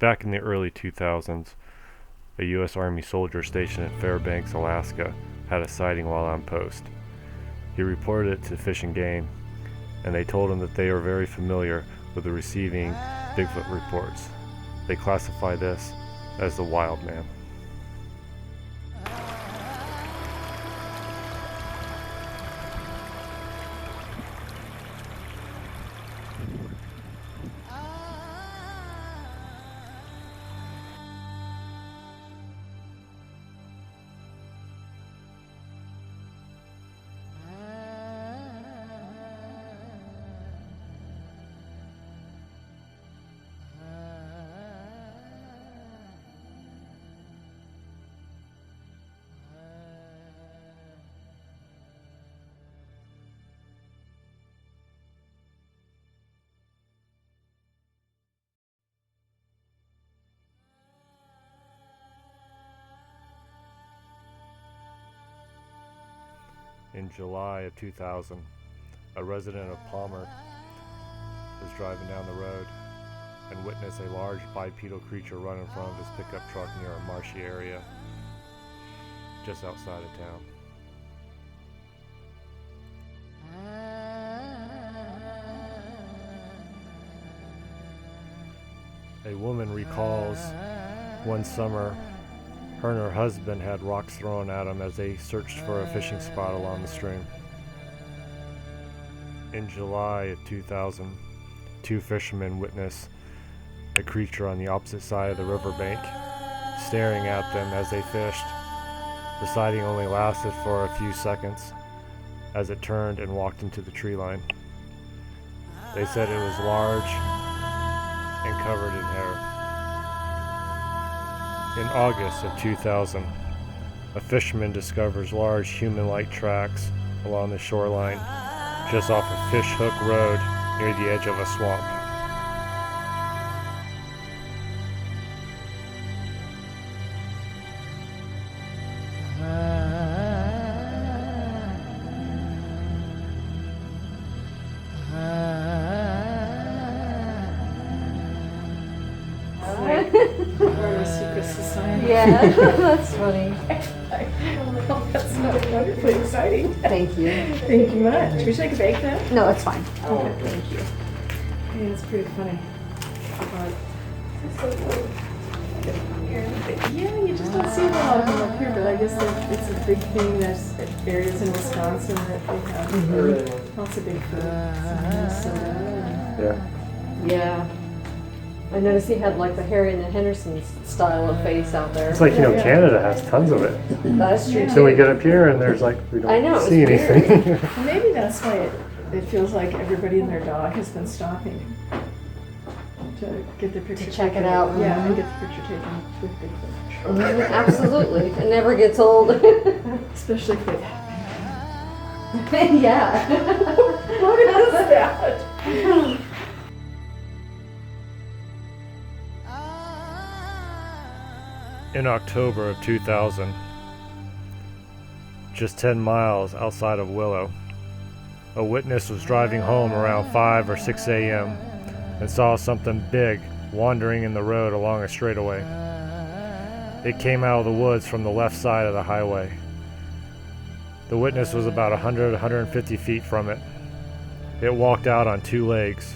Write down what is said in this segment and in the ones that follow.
Back in the early 2000s, a U.S. Army soldier stationed at Fairbanks, Alaska, had a sighting while on post. He reported it to Fish and Game, and they told him that they are very familiar with the receiving Bigfoot reports. They classify this as the wild man. In July of 2000, a resident of Palmer was driving down the road and witnessed a large bipedal creature run in front of his pickup truck near a marshy area just outside of town. A woman recalls one summer her and her husband had rocks thrown at them as they searched for a fishing spot along the stream. In July of 2000, two fishermen witnessed a creature on the opposite side of the riverbank, staring at them as they fished. The sighting only lasted for a few seconds as it turned and walked into the tree line. They said it was large and covered in hair. In August of 2000, a fisherman discovers large human-like tracks along the shoreline just off of Fish Hook Road near the edge of a swamp. We're a secret society. Yeah, that's funny. That's wonderfully exciting. Thank you. Thank you much. Would you like a bake that? No, it's fine. Oh, Thank you. yeah, it's pretty funny. Yeah, you just don't see a lot of them up here, but I guess it's a big thing. There's areas in Wisconsin that they have lots of Bigfoot. Yeah. Yeah. I noticed he had like the Harry and the Henderson style of face out there. It's like, Canada has tons of it. That's true So too. we get up here and there's like, we I know, don't it's see weird. anything. Well, maybe that's why it feels like everybody and their dog has been stopping to get the picture To check taken. it out. Yeah, and get the picture taken with Bigfoot. Absolutely. It never gets old. Especially if they Yeah. What is that? In October of 2000, just 10 miles outside of Willow, a witness was driving home around 5 or 6 a.m. and saw something big wandering in the road along a straightaway. It came out of the woods from the left side of the highway. The witness was about 150 feet from it. It walked out on two legs,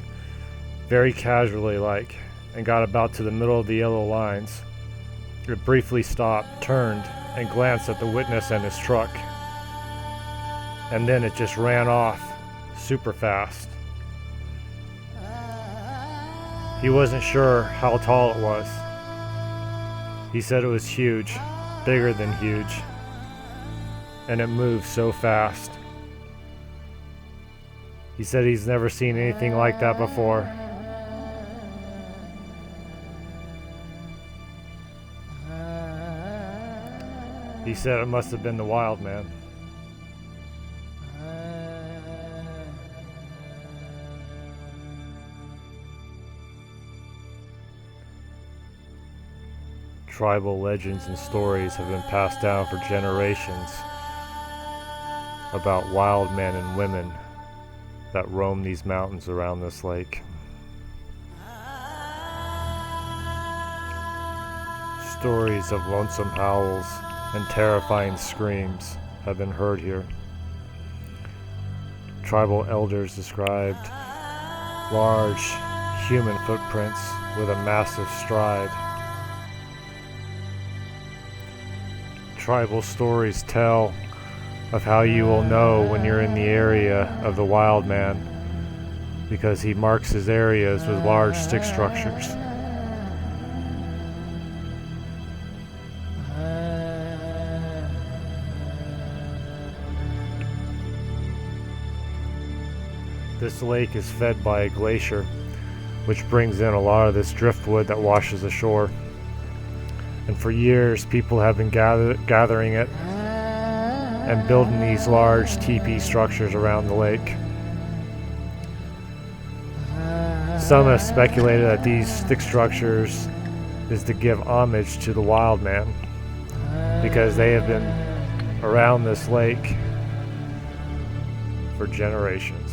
very casually and got about to the middle of the yellow lines. It briefly stopped, turned, and glanced at the witness and his truck. And then it just ran off, super fast. He wasn't sure how tall it was. He said it was huge, bigger than huge, and it moved so fast. He said he's never seen anything like that before. He said it must have been the wild man. Tribal legends and stories have been passed down for generations about wild men and women that roam these mountains around this lake. Stories of lonesome howls and terrifying screams have been heard here. Tribal elders described large human footprints with a massive stride. Tribal stories tell of how you will know when you're in the area of the wild man, because he marks his areas with large stick structures. This lake is fed by a glacier, which brings in a lot of this driftwood that washes ashore. And for years, people have been gathering it and building these large teepee structures around the lake. Some have speculated that these stick structures is to give homage to the wild man, because they have been around this lake for generations.